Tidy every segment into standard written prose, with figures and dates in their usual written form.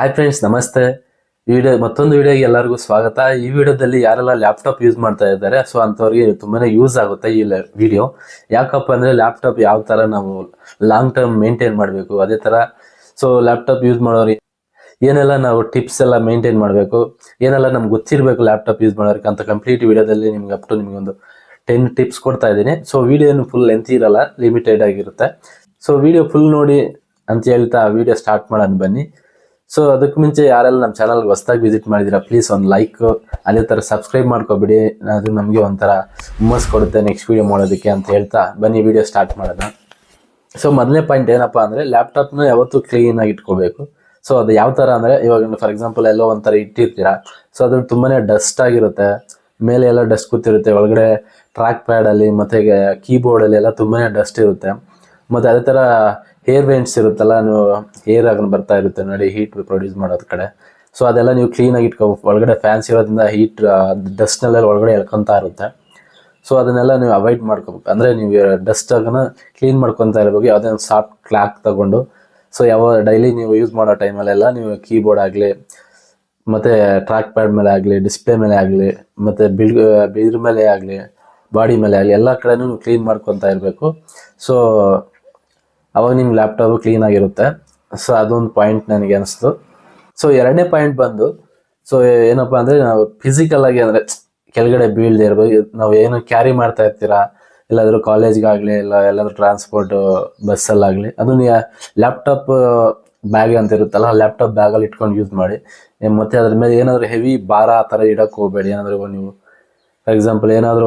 Hi friends, ನಮಸ್ತೆ. ಮತ್ತೊಂದು ವಿಡಿಯೋಗೆ ಎಲ್ಲರಿಗೂ ಸ್ವಾಗತ. ಈ ವಿಡಿಯೋದಲ್ಲಿ ಯಾರೆಲ್ಲ ಲ್ಯಾಪ್ಟಾಪ್ ಯೂಸ್ ಮಾಡ್ತಾ ಇದ್ದಾರೆ, ಸೊ ಅಂಥವ್ರಿಗೆ ತುಂಬಾ ಯೂಸ್ ಆಗುತ್ತೆ ಈ ವಿಡಿಯೋ. ಯಾಕಪ್ಪ ಅಂದರೆ ಲ್ಯಾಪ್ಟಾಪ್ ಯಾವ ಥರ ನಾವು ಲಾಂಗ್ ಟರ್ಮ್ ಮೇಂಟೈನ್ ಮಾಡಬೇಕು, ಅದೇ ಥರ ಸೊ ಲ್ಯಾಪ್ಟಾಪ್ ಯೂಸ್ ಮಾಡೋರಿಗೆ ಏನೆಲ್ಲ ನಾವು ಟಿಪ್ಸ್ ಎಲ್ಲ ಮೇಂಟೈನ್ ಮಾಡಬೇಕು, ಏನೆಲ್ಲ ನಮ್ಗೆ ಗೊತ್ತಿರಬೇಕು ಲ್ಯಾಪ್ಟಾಪ್ ಯೂಸ್ ಮಾಡೋರಿಗೆ ಅಂತ ಕಂಪ್ಲೀಟ್ ವಿಡಿಯೋದಲ್ಲಿ ನಿಮಗೊಂದು 10 ಟಿಪ್ಸ್ ಕೊಡ್ತಾ ಇದ್ದೀನಿ. ಸೊ ವಿಡಿಯೋ ಫುಲ್ ಲೆಂತ್ ಇರಲ್ಲ, ಲಿಮಿಟೆಡ್ ಆಗಿರುತ್ತೆ. ಸೊ ವಿಡಿಯೋ ಫುಲ್ ನೋಡಿ ಅಂತ ಹೇಳ್ತಾ ವಿಡಿಯೋ ಸ್ಟಾರ್ಟ್ ಮಾಡೋಣ ಬನ್ನಿ. ಸೊ ಅದಕ್ಕೆ ಮುಂಚೆ ಯಾರೆಲ್ಲ ನಮ್ಮ ಚಾನಲ್ಗೆ ಹೊಸದಾಗಿ ವಿಸಿಟ್ ಮಾಡಿದ್ದೀರಾ, ಪ್ಲೀಸ್ ಒಂದು ಲೈಕ್, ಅದೇ ಥರ ಸಬ್ಸ್ಕ್ರೈಬ್ ಮಾಡ್ಕೊಬಿಡಿ. ಅದು ನಮಗೆ ಒಂಥರ ಹುಮ್ಮಸ್ ಕೊಡುತ್ತೆ ನೆಕ್ಸ್ಟ್ ವೀಡಿಯೋ ಮಾಡೋದಕ್ಕೆ ಅಂತ ಹೇಳ್ತಾ ಬನ್ನಿ ವಿಡಿಯೋ ಸ್ಟಾರ್ಟ್ ಮಾಡೋಣ. ಸೊ ಮೊದಲನೇ ಪಾಯಿಂಟ್ ಏನಪ್ಪ ಅಂದರೆ ಲ್ಯಾಪ್ಟಾಪ್ನ ಯಾವತ್ತೂ ಕ್ಲೀನಾಗಿ ಇಟ್ಕೋಬೇಕು. ಸೊ ಅದು ಯಾವ ಥರ ಅಂದರೆ, ಇವಾಗ ಫಾರ್ ಎಕ್ಸಾಂಪಲ್ ಎಲ್ಲೋ ಒಂಥರ ಇಟ್ಟಿರ್ತೀರಾ, ಸೊ ಅದು ತುಂಬಾ ಡಸ್ಟ್ ಆಗಿರುತ್ತೆ, ಮೇಲೆ ಎಲ್ಲ ಡಸ್ಟ್ ಕೂತಿರುತ್ತೆ, ಒಳಗಡೆ ಟ್ರ್ಯಾಕ್ ಪ್ಯಾಡಲ್ಲಿ ಮತ್ತು ಕೀಬೋರ್ಡಲ್ಲಿ ಎಲ್ಲ ತುಂಬಾ ಡಸ್ಟ್ ಇರುತ್ತೆ. ಮತ್ತು ಅದೇ ಥರ ಹೇರ್ ವೆಂಟ್ಸ್ ಇರುತ್ತಲ್ಲ, ನೀವು ಹೇರ್ ಆಗ ಬರ್ತಾ ಇರುತ್ತೆ ನೋಡಿ, ಹೀಟ್ ಪ್ರೊಡ್ಯೂಸ್ ಮಾಡೋದ್ ಕಡೆ. ಸೊ ಅದೆಲ್ಲ ನೀವು ಕ್ಲೀನಾಗಿ ಇಟ್ಕೋಬೇಕು. ಒಳಗಡೆ ಫ್ಯಾನ್ಸ್ ಇರೋದ್ರಿಂದ ಹೀಟ್ ಡಸ್ಟ್ನೆಲ್ಲ ಒಳಗಡೆ ಎಳ್ಕೊತಾ ಇರುತ್ತೆ. ಸೊ ಅದನ್ನೆಲ್ಲ ನೀವು ಅವಾಯ್ಡ್ ಮಾಡ್ಕೋಬೇಕು. ಅಂದರೆ ನೀವು ಡಸ್ಟ್ ಆಗನ ಕ್ಲೀನ್ ಮಾಡ್ಕೊತಾ ಇರಬೇಕು. ಯಾವುದೇ ಒಂದು ಸಾಫ್ಟ್ ಕ್ಲಾಕ್ ತಗೊಂಡು, ಸೊ ಡೈಲಿ ನೀವು ಯೂಸ್ ಮಾಡೋ ಟೈಮಲ್ಲೆಲ್ಲ ನೀವು ಕೀಬೋರ್ಡ್ ಆಗಲಿ, ಮತ್ತು ಟ್ರ್ಯಾಕ್ ಪ್ಯಾಡ್ ಮೇಲೆ ಆಗಲಿ, ಡಿಸ್ಪ್ಲೇ ಮೇಲೆ ಆಗಲಿ, ಮತ್ತು ಇದ್ರ ಮೇಲೆ ಆಗಲಿ, ಬಾಡಿ ಮೇಲೆ ಆಗಲಿ, ಎಲ್ಲ ಕಡೆನೂ ನೀವು ಕ್ಲೀನ್ ಮಾಡ್ಕೊತಾ ಇರಬೇಕು. ಸೊ ಅವಾಗ ನಿಮ್ಮ ಲ್ಯಾಪ್ಟಾಪು ಕ್ಲೀನಾಗಿರುತ್ತೆ. ಸೊ ಅದೊಂದು ಪಾಯಿಂಟ್ ನನಗೆ ಅನಿಸ್ತು. ಸೊ ಎರಡನೇ ಪಾಯಿಂಟ್ ಬಂದು, ಸೊ ಏನಪ್ಪ ಅಂದರೆ, ನಾವು ಫಿಸಿಕಲಾಗಿ ಅಂದರೆ ಕೆಳಗಡೆ ಬೀಳದೆ ಇರ್ಬೋದು. ನಾವು ಏನು ಕ್ಯಾರಿ ಮಾಡ್ತಾ ಇರ್ತೀರಾ, ಎಲ್ಲಾದರೂ ಕಾಲೇಜ್ಗಾಗಲಿ, ಎಲ್ಲಾದರೂ ಟ್ರಾನ್ಸ್ಪೋರ್ಟು ಬಸ್ಸಲ್ಲಾಗಲಿ, ಅದು ಲ್ಯಾಪ್ಟಾಪ್ ಬ್ಯಾಗ್ ಅಂತ ಇರುತ್ತಲ್ಲ, ಲ್ಯಾಪ್ಟಾಪ್ ಬ್ಯಾಗಲ್ಲಿ ಇಟ್ಕೊಂಡು ಯೂಸ್ ಮಾಡಿ. ಮತ್ತು ಅದ್ರ ಮೇಲೆ ಏನಾದರೂ ಹೆವಿ ಭಾರ ಆ ಥರ ಇಡೋಕ್ಕೆ ಹೋಗಬೇಡಿ. ಏನಾದರೂ ನೀವು ಫಾರ್ ಎಕ್ಸಾಂಪಲ್ ಏನಾದರೂ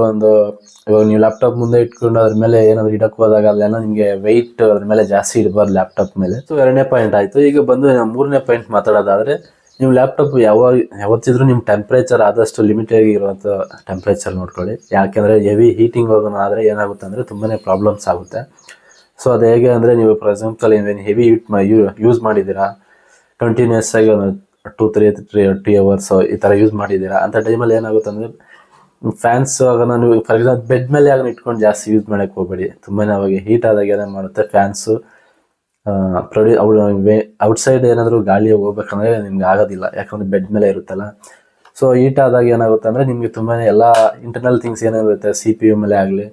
ಇವಾಗ ನೀವು ಲ್ಯಾಪ್ಟಾಪ್ ಮುಂದೆ ಇಟ್ಕೊಂಡು ಅದ್ರ ಮೇಲೆ ಏನಾದರೂ ಇಡಕ್ಕೆ ಹೋದಾಗ ಅಲ್ಲೆಲ್ಲ ನಿಮಗೆ ವೆಯ್ಟ್ ಅದ್ರ ಮೇಲೆ ಜಾಸ್ತಿ ಇಡಬಾರ್ದು ಲ್ಯಾಪ್ಟಾಪ್ ಮೇಲೆ. ಸೊ ಎರಡನೇ ಪಾಯಿಂಟ್ ಆಯಿತು. ಈಗ ಬಂದು ಮೂರನೇ ಪಾಯಿಂಟ್ ಮಾತಾಡೋದಾದರೆ, ನೀವು ಲ್ಯಾಪ್ಟಾಪ್ ಯಾವತ್ತಿದ್ರೂ ನಿಮ್ಮ ಟೆಂಪ್ರೇಚರ್ ಆದಷ್ಟು ಲಿಮಿಟೆಡ್ ಇರುವಂಥ ಟೆಂಪ್ರೇಚರ್ ನೋಡ್ಕೊಳ್ಳಿ. ಯಾಕೆಂದರೆ ಹೆವಿ ಹೀಟಿಂಗ್ ಹೋಗೋಣ ಆದರೆ ಏನಾಗುತ್ತೆ ಅಂದರೆ ತುಂಬಾ ಪ್ರಾಬ್ಲಮ್ಸ್ ಆಗುತ್ತೆ. ಸೊ ಅದು ಹೇಗೆ ಅಂದರೆ, ನೀವು ಫಾರ್ ಎಕ್ಸಾಂಪಲ್ ಏನು ಹೆವಿ ಯೂಸ್ ಮಾಡಿದ್ದೀರಾ, ಕಂಟಿನ್ಯೂಸ್ ಆಗಿ ಒಂದು 2-3 hours ಈ ಥರ ಯೂಸ್ ಮಾಡಿದ್ದೀರಾ, ಅಂಥ ಟೈಮಲ್ಲಿ ಏನಾಗುತ್ತೆ ಅಂದರೆ ಫ್ಯಾನ್ಸ್ ಆಗೋಣ, ನೀವು ಫಾರ್ ಎಕ್ಸಾಂಪಲ್ ಬೆಡ್ ಮೇಲೆ ಆಗ ಇಟ್ಕೊಂಡು ಜಾಸ್ತಿ ಯೂಸ್ ಮಾಡೋಕ್ಕೆ ಹೋಗಬೇಡಿ. ತುಂಬಾ ಅವಾಗ ಹೀಟ್ ಆದಾಗ ಏನೇನು ಮಾಡುತ್ತೆ, ಫ್ಯಾನ್ಸು ಔಟ್ಸೈಡ್ ಏನಾದರೂ ಗಾಳಿ ಹೋಗ್ಬೇಕಂದ್ರೆ ನಿಮ್ಗೆ ಆಗೋದಿಲ್ಲ, ಯಾಕಂದರೆ ಬೆಡ್ ಮೇಲೆ ಇರುತ್ತಲ್ಲ. ಸೊ ಹೀಟ್ ಆದಾಗ ಏನಾಗುತ್ತೆ ಅಂದರೆ ನಿಮಗೆ ತುಂಬಾ ಎಲ್ಲ ಇಂಟರ್ನಲ್ ಥಿಂಗ್ಸ್ ಏನಾಗುತ್ತೆ, CPU ಮೇಲೆ ಆಗಲಿ,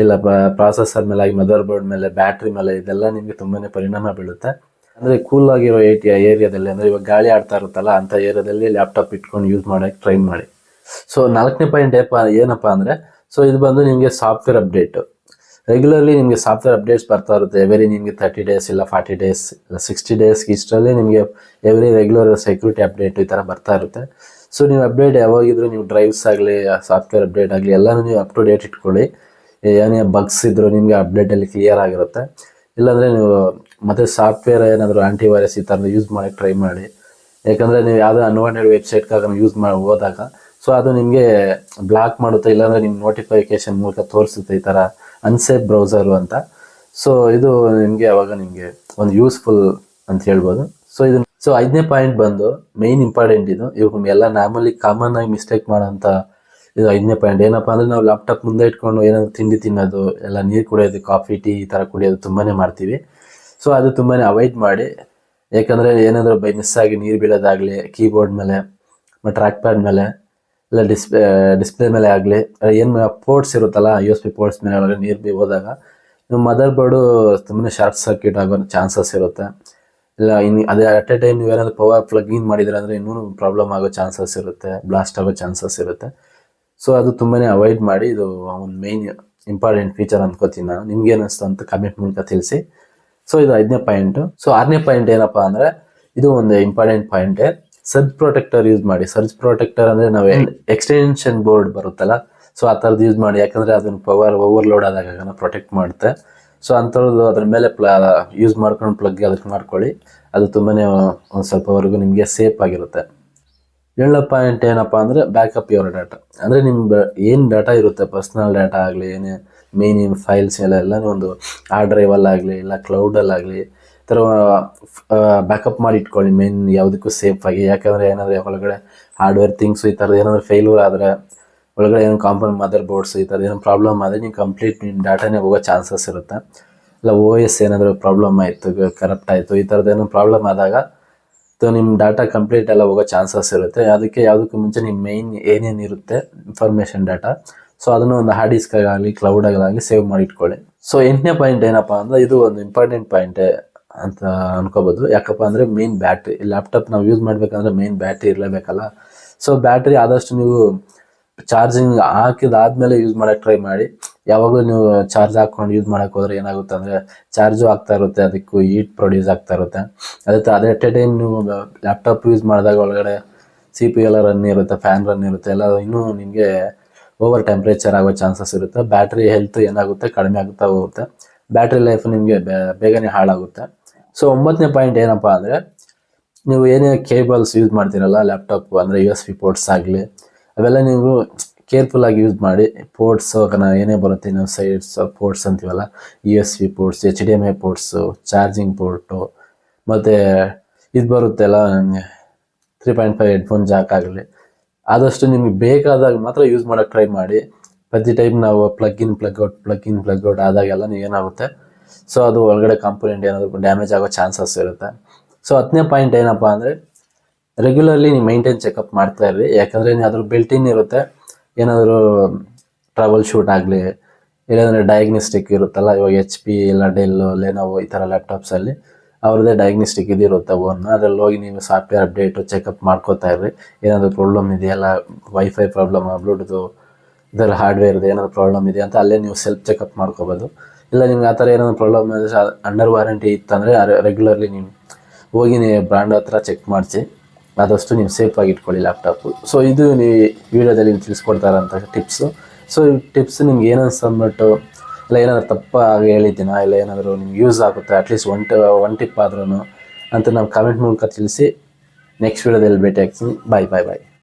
ಇಲ್ಲ ಪ್ರಾಸೆಸರ್ ಮೇಲೆ ಆಗಿ, ಮದರ್ ಬೋರ್ಡ್ ಮೇಲೆ, ಬ್ಯಾಟ್ರಿ ಮೇಲೆ, ಇದೆಲ್ಲ ನಿಮಗೆ ತುಂಬಾ ಪರಿಣಾಮ ಬೀಳುತ್ತೆ. ಅಂದರೆ ಕೂಲ್ ಆಗಿರೋ ಏರಿಯಾದಲ್ಲಿ, ಅಂದರೆ ಇವಾಗ ಗಾಳಿ ಆಡ್ತಾ ಇರುತ್ತಲ್ಲ ಅಂಥ ಏರಿಯಾದಲ್ಲಿ ಲ್ಯಾಪ್ಟಾಪ್ ಇಟ್ಕೊಂಡು ಯೂಸ್ ಮಾಡೋಕ್ಕೆ ಟ್ರೈ ಮಾಡಿ. ಸೊ ನಾಲ್ಕನೇ ಪಾಯಿಂಟ್ ಏನಪ್ಪ ಅಂದರೆ, ಸೊ ಇದು ಬಂದು ನಿಮಗೆ ಸಾಫ್ಟ್ವೇರ್ ಅಪ್ಡೇಟು. ರೆಗ್ಯುಲರ್ಲಿ ನಿಮಗೆ ಸಾಫ್ಟ್ವೇರ್ ಅಪ್ಡೇಟ್ಸ್ ಬರ್ತಾ ಇರುತ್ತೆ. ಎವ್ರಿ ನಿಮಗೆ 30 days ಇಲ್ಲ 40 days ಇಲ್ಲ 60 days ಇಷ್ಟರಲ್ಲಿ ನಿಮಗೆ ಎವ್ರಿ ರೆಗ್ಯುಲರ್ ಸೆಕ್ಯೂರಿಟಿ ಅಪ್ಡೇಟ್ ಈ ಥರ ಬರ್ತಾ ಇರುತ್ತೆ. ಸೊ ನೀವು ಅಪ್ಡೇಟ್ ಯಾವಾಗಿದ್ರೂ ನೀವು ಡ್ರೈವ್ಸ್ ಆಗಲಿ, ಸಾಫ್ಟ್ವೇರ್ ಅಪ್ಡೇಟ್ ಆಗಲಿ, ಎಲ್ಲನೂ ನೀವು ಅಪ್ ಟು ಡೇಟ್ ಇಟ್ಕೊಳ್ಳಿ. ಏನೇ ಬಗ್ಸ್ ಇದ್ದರೂ ನಿಮಗೆ ಅಪ್ಡೇಟಲ್ಲಿ ಕ್ಲಿಯರ್ ಆಗಿರುತ್ತೆ. ಇಲ್ಲಾಂದರೆ ನೀವು ಮತ್ತು ಸಾಫ್ಟ್ವೇರ್ ಏನಾದರೂ ಆಂಟಿವೈರಸ್ ಈ ಥರದ್ದು ಯೂಸ್ ಮಾಡೋಕ್ಕೆ ಟ್ರೈ ಮಾಡಿ. ಯಾಕಂದರೆ ನೀವು ಯಾವುದೇ ಅನ್ವಾಂಟೆಡ್ ವೆಬ್ಸೈಟ್ಗಾಗ ಯೂಸ್ ಹೋದಾಗ ಸೊ ಅದು ನಿಮಗೆ ಬ್ಲಾಕ್ ಮಾಡುತ್ತೆ, ಇಲ್ಲಾಂದರೆ ನಿಮ್ಮ ನೋಟಿಫಿಕೇಶನ್ ಮೂಲಕ ತೋರಿಸುತ್ತೆ ಈ ಥರ ಅನ್ಸೇಫ್ ಬ್ರೌಸರು ಅಂತ. ಸೊ ಇದು ನಿಮಗೆ ಅವಾಗ ನಿಮಗೆ ಒಂದು ಯೂಸ್ಫುಲ್ ಅಂತ ಹೇಳ್ಬೋದು. ಸೊ ಐದನೇ ಪಾಯಿಂಟ್ ಬಂದು ಮೇಯ್ನ್ ಇಂಪಾರ್ಟೆಂಟ್. ಇವಾಗ ಎಲ್ಲ ನಾರ್ಮಲಿ ಕಾಮನ್ ಆಗಿ ಮಿಸ್ಟೇಕ್ ಮಾಡೋಂಥ ಇದು ಐದನೇ ಪಾಯಿಂಟ್. ಏನಪ್ಪ ಅಂದರೆ, ನಾವು ಲ್ಯಾಪ್ಟಾಪ್ ಮುಂದೆ ಇಟ್ಕೊಂಡು ಏನಾದರೂ ತಿಂಡಿ ತಿನ್ನೋದು, ಎಲ್ಲ ನೀರು ಕುಡಿಯೋದು, ಕಾಫಿ ಟೀ ಈ ಥರ ಕುಡಿಯೋದು ತುಂಬಾ ಮಾಡ್ತೀವಿ. ಸೊ ಅದು ತುಂಬಾ ಅವಾಯ್ಡ್ ಮಾಡಿ. ಯಾಕಂದರೆ ಏನಾದರೂ ಬೈ ಮಿಸ್ಸಾಗಿ ನೀರು ಬೀಳೋದಾಗಲಿ, ಕೀಬೋರ್ಡ್ ಮೇಲೆ, ಟ್ರ್ಯಾಕ್ ಪ್ಯಾಡ್ ಮೇಲೆ, ಇಲ್ಲ ಡಿಸ್ಪ್ಲೇ ಮೇಲೆ ಆಗಲಿ, ಏನು ಪೋರ್ಟ್ಸ್ ಇರುತ್ತಲ್ಲ, USB ಪೋರ್ಟ್ಸ್ ಮೇಲೆ ಒಳಗೆ ನೀರು ಹೋದಾಗ ನಿಮ್ಮ ಮದರ್ ಬೋರ್ಡು ತುಂಬಾ ಶಾರ್ಟ್ ಸರ್ಕ್ಯೂಟ್ ಆಗೋ ಚಾನ್ಸಸ್ ಇರುತ್ತೆ. ಇಲ್ಲ ಅದೇ ಅಟ್ ಎ ಟೈಮ್ ನೀವು ಏನಾದರೂ ಪವರ್ ಪ್ಲಗ್ ಇನ್ ಮಾಡಿದ್ರೆ ಅಂದರೆ ಇನ್ನೂ ಪ್ರಾಬ್ಲಮ್ ಆಗೋ ಚಾನ್ಸಸ್ ಇರುತ್ತೆ, ಬ್ಲಾಸ್ಟ್ ಆಗೋ ಚಾನ್ಸಸ್ ಇರುತ್ತೆ. ಸೊ ಅದು ತುಂಬಾ ಅವಾಯ್ಡ್ ಮಾಡಿ. ಇದು ಒಂದು ಮೇಯ್ನ್ ಇಂಪಾರ್ಟೆಂಟ್ ಫೀಚರ್ ಅಂದ್ಕೋತೀನಿ ನಾನು. ನಿಮ್ಗೆ ಏನಿಸ್ತು ಅಂತ ಕಮೆಂಟ್ ಮೂಲಕ ತಿಳಿಸಿ. ಸೊ ಇದು ಐದನೇ ಪಾಯಿಂಟು. ಸೊ ಆರನೇ ಪಾಯಿಂಟ್ ಏನಪ್ಪ ಅಂದರೆ, ಇದು ಒಂದು ಇಂಪಾರ್ಟೆಂಟ್ ಪಾಯಿಂಟೇ, ಸರ್ಜ್ ಪ್ರೊಟೆಕ್ಟರ್ ಯೂಸ್ ಮಾಡಿ. ಸರ್ಜ್ ಪ್ರೊಟೆಕ್ಟರ್ ಅಂದರೆ ನಾವು ಎಕ್ಸ್ಟೆನ್ಷನ್ ಬೋರ್ಡ್ ಬರುತ್ತಲ್ಲ, ಸೊ ಆ ಥರದ್ದು ಯೂಸ್ ಮಾಡಿ. ಯಾಕಂದರೆ ಅದನ್ನು ಪವರ್ ಓವರ್ಲೋಡ್ ಆದಾಗ ಪ್ರೊಟೆಕ್ಟ್ ಮಾಡುತ್ತೆ. ಸೊ ಅಂಥದ್ದು ಅದ್ರ ಮೇಲೆ ಯೂಸ್ ಮಾಡ್ಕೊಂಡು ಪ್ಲಗ್ ಅದಕ್ಕೆ ಮಾಡ್ಕೊಳ್ಳಿ. ಅದು ತುಂಬಾ ಒಂದು ಸ್ವಲ್ಪವರೆಗೂ ನಿಮಗೆ ಸೇಫ್ ಆಗಿರುತ್ತೆ. ಏಳನೇ ಪಾಯಿಂಟ್ ಏನಪ್ಪ ಅಂದರೆ, ಬ್ಯಾಕಪ್ ಯುವರ್ ಡಾಟಾ. ಅಂದರೆ ನಿಮ್ಮ ಏನು ಡಾಟಾ ಇರುತ್ತೆ, ಪರ್ಸ್ನಲ್ ಡಾಟಾ ಆಗಲಿ, ಏನೇ ಮೇನ್ ಫೈಲ್ಸ್ ಎಲ್ಲ ಒಂದು ಡ್ರೈವಲ್ಲಾಗಲಿ ಇಲ್ಲ ಕ್ಲೌಡಲ್ಲಾಗಲಿ ಈ ಥರ ಬ್ಯಾಕಪ್ ಮಾಡಿ ಇಟ್ಕೊಳ್ಳಿ ಮೇನ್ ಯಾವುದಕ್ಕೂ ಸೇಫಾಗಿ. ಯಾಕಂದರೆ ಏನಾದರೂ ಒಳಗಡೆ ಹಾರ್ಡ್ವೇರ್ ಥಿಂಗ್ಸು ಈ ಥರದ್ದು ಏನಾದರೂ ಫೇಲ್ಯೂರ್ ಆದರೆ, ಒಳಗಡೆ ಏನು ಕಾಂಪೌಂಡ್ ಮದರ್ ಬೋರ್ಡ್ಸು ಈ ಥರದ್ದು ಏನೋ ಪ್ರಾಬ್ಲಮ್ ಆದರೆ ನೀವು ಕಂಪ್ಲೀಟ್ ನಿಮ್ಮ ಡಾಟಾನೇ ಹೋಗೋ ಚಾನ್ಸಸ್ ಇರುತ್ತೆ. ಇಲ್ಲ OS ಏನಾದರೂ ಪ್ರಾಬ್ಲಮ್ ಆಯಿತು, ಕರಪ್ಟ್ ಆಯಿತು, ಈ ಥರದ್ದು ಏನೋ ಪ್ರಾಬ್ಲಮ್ ಆದಾಗ ನಿಮ್ಮ ಡಾಟಾ ಕಂಪ್ಲೀಟ್ ಎಲ್ಲ ಹೋಗೋ ಚಾನ್ಸಸ್ ಇರುತ್ತೆ. ಅದಕ್ಕೆ ಯಾವುದಕ್ಕೂ ಮುಂಚೆ ನಿಮ್ಮ ಮೇಯ್ನ್ ಏನೇನಿರುತ್ತೆ ಇನ್ಫಾರ್ಮೇಷನ್ ಡಾಟಾ, ಸೊ ಅದನ್ನು ಒಂದು ಹಾರ್ಡ್ ಡಿಸ್ಕಾಗಲಿ ಕ್ಲೌಡಾಗಲಿ ಸೇವ್ ಮಾಡಿ ಇಟ್ಕೊಳ್ಳಿ. ಸೊ 8ನೇ ಪಾಯಿಂಟ್ ಏನಪ್ಪ ಅಂದರೆ, ಇದು ಒಂದು ಇಂಪಾರ್ಟೆಂಟ್ ಪಾಯಿಂಟೇ ಅಂತ ಅನ್ಕೋಬೋದು. ಯಾಕಪ್ಪ ಅಂದರೆ ಮೇನ್ ಬ್ಯಾಟ್ರಿ. ಲ್ಯಾಪ್ಟಾಪ್ ನಾವು ಯೂಸ್ ಮಾಡಬೇಕಂದ್ರೆ ಮೇನ್ ಬ್ಯಾಟ್ರಿ ಇರಲೇಬೇಕಲ್ಲ. ಸೊ ಬ್ಯಾಟ್ರಿ ಆದಷ್ಟು ನೀವು ಚಾರ್ಜಿಂಗ್ ಹಾಕಿದಾದ್ಮೇಲೆ ಯೂಸ್ ಮಾಡೋಕ್ಕೆ ಟ್ರೈ ಮಾಡಿ. ಯಾವಾಗಲೂ ನೀವು ಚಾರ್ಜ್ ಹಾಕ್ಕೊಂಡು ಯೂಸ್ ಮಾಡೋಕ್ಕೆ ಹೋದ್ರೆ ಏನಾಗುತ್ತೆ ಅಂದರೆ, ಚಾರ್ಜು ಆಗ್ತಾ ಇರುತ್ತೆ, ಅದಕ್ಕೂ ಹೀಟ್ ಪ್ರೊಡ್ಯೂಸ್ ಆಗ್ತಾ ಇರುತ್ತೆ. ಅದೇ ಎಟ್ ಎ ಟೈಮ್ ನೀವು ಲ್ಯಾಪ್ಟಾಪ್ ಯೂಸ್ ಮಾಡಿದಾಗ ಒಳಗಡೆ CPU ಎಲ್ಲ ರನ್ ಇರುತ್ತೆ, ಫ್ಯಾನ್ ರನ್ ಇರುತ್ತೆ, ಎಲ್ಲ ಇನ್ನೂ ನಿಮಗೆ ಓವರ್ ಟೆಂಪ್ರೇಚರ್ ಆಗೋ ಚಾನ್ಸಸ್ ಇರುತ್ತೆ. ಬ್ಯಾಟ್ರಿ ಹೆಲ್ತ್ ಏನಾಗುತ್ತೆ, ಕಡಿಮೆ ಆಗುತ್ತಾ ಹೋಗುತ್ತೆ. ಬ್ಯಾಟ್ರಿ ಲೈಫ್ ನಿಮಗೆ ಬೇಗನೆ ಹಾಳಾಗುತ್ತೆ. ಸೊ 9ನೇ ಪಾಯಿಂಟ್ ಏನಪ್ಪ ಅಂದರೆ, ನೀವು ಏನೇ ಕೇಬಲ್ಸ್ ಯೂಸ್ ಮಾಡ್ತೀರಲ್ಲ ಲ್ಯಾಪ್ಟಾಪ್, ಅಂದರೆ USB ಪೋರ್ಟ್ಸ್ ಆಗಲಿ, ಅವೆಲ್ಲ ನೀವು ಕೇರ್ಫುಲ್ಲಾಗಿ ಯೂಸ್ ಮಾಡಿ. ಪೋರ್ಟ್ಸ್ ಏನೇ ಬರುತ್ತೆ, ನಾವು ಸೈಡ್ಸ್ ಪೋರ್ಟ್ಸ್ ಅಂತೀವಲ್ಲ, USB ports, HDMI ports, charging port, ಮತ್ತು ಇದು ಬರುತ್ತೆ ಅಲ್ಲ 3.5 ಹೆಡ್ಫೋನ್ ಜಾಕ್ ಆಗಲಿ, ಆದಷ್ಟು ನಿಮಗೆ ಬೇಕಾದಾಗ ಮಾತ್ರ ಯೂಸ್ ಮಾಡೋಕ್ಕೆ ಟ್ರೈ ಮಾಡಿ. ಪ್ರತಿ ಟೈಮ್ ನಾವು ಪ್ಲಗ್ ಇನ್ ಪ್ಲಗ್ ಔಟ್ ಆದಾಗೆಲ್ಲ ಏನಾಗುತ್ತೆ, ಸೊ ಅದು ಒಳಗಡೆ ಕಾಂಪೋನೆಂಟ್ ಏನಾದರೂ ಡ್ಯಾಮೇಜ್ ಆಗೋ ಚಾನ್ಸಸ್ ಇರುತ್ತೆ. ಸೊ 10ನೇ ಪಾಯಿಂಟ್ ಏನಪ್ಪ ಅಂದರೆ, ರೆಗ್ಯುಲರ್ಲಿ ನೀವು ಮೈಂಟೈನ್ ಚೆಕಪ್ ಮಾಡ್ತಾ ಇರ್ರಿ. ಯಾಕಂದರೆ ಅದ್ರ ಬಿಲ್ಟಿನ್ ಇರುತ್ತೆ, ಏನಾದರೂ ಟ್ರಬಲ್ ಶೂಟ್ ಆಗಲಿ, ಇಲ್ಲಾಂದರೆ ಡಯಾಗ್ನಿಸ್ಟಿಕ್ ಇರುತ್ತಲ್ಲ, ಇವಾಗ HP ಇಲ್ಲ ಡೆಲ್ಲು, ಲೆನೋವೋ ಈ ಥರ ಲ್ಯಾಪ್ಟಾಪ್ಸಲ್ಲಿ ಅವ್ರದ್ದೇ ಡಯಾಗ್ನಿಸ್ಟಿಕ್ ಇದಿರುತ್ತೆ ಓನ್. ಅದ್ರಲ್ಲಿ ಹೋಗಿ ನೀವು ಸಾಫ್ಟ್ವೇರ್ ಅಪ್ಡೇಟು ಚೆಕಪ್ ಮಾಡ್ಕೋತಾ ಇರ್ರಿ. ಏನಾದರೂ ಪ್ರಾಬ್ಲಮ್ ಇದೆಯಲ್ಲ, ವೈಫೈ ಪ್ರಾಬ್ಲಮ್, ಬ್ಲೂಟೂತು ಇದರಲ್ಲಿ ಹಾರ್ಡ್ವೇರ್ದು ಏನಾದರೂ ಪ್ರಾಬ್ಲಮ್ ಇದೆ ಅಂತ ಅಲ್ಲೇ ನೀವು ಸೆಲ್ಫ್ ಚೆಕಪ್ ಮಾಡ್ಕೋಬೋದು. ಇಲ್ಲ ನಿಮ್ಗೆ ಆ ಥರ ಏನಾದರೂ ಪ್ರಾಬ್ಲಮ್ ಅಂಡರ್ ವಾರಂಟಿ ಇತ್ತಂದರೆ ರೆಗ್ಯುಲರ್ಲಿ ನೀವು ಹೋಗಿ ನೀವು ಬ್ರ್ಯಾಂಡ್ ಹತ್ರ ಚೆಕ್ ಮಾಡಿಸಿ, ಆದಷ್ಟು ನೀವು ಸೇಫಾಗಿ ಇಟ್ಕೊಳ್ಳಿ ಲ್ಯಾಪ್ಟಾಪು. ಸೊ ಇದು ನೀವು ವಿಡಿಯೋದಲ್ಲಿ ತಿಳಿಸ್ಕೊಡ್ತಾ ಇರೋಂಥ ಟಿಪ್ಸು. ಸೊ ಈ ಟಿಪ್ಸ್ ನಿಮ್ಗೆ ಏನನ್ನಿಸ್ತು ಅಂದ್ಬಿಟ್ಟು, ಇಲ್ಲ ಏನಾದರೂ ತಪ್ಪಾಗಿ ಹೇಳಿದ್ದೀನಾ, ಇಲ್ಲ ಏನಾದರೂ ನಿಮ್ಗೆ ಯೂಸ್ ಆಗುತ್ತೆ ಅಟ್ಲೀಸ್ಟ್ ಒನ್ ಟಿಪ್ ಆದ್ರೂ ಅಂತ ನಾವು ಕಾಮೆಂಟ್ ಮೂಲಕ ತಿಳಿಸಿ. ನೆಕ್ಸ್ಟ್ ವಿಡಿಯೋದಲ್ಲಿ ಭೇಟಿ ಆಗ್ತೀನಿ. ಬಾಯ್.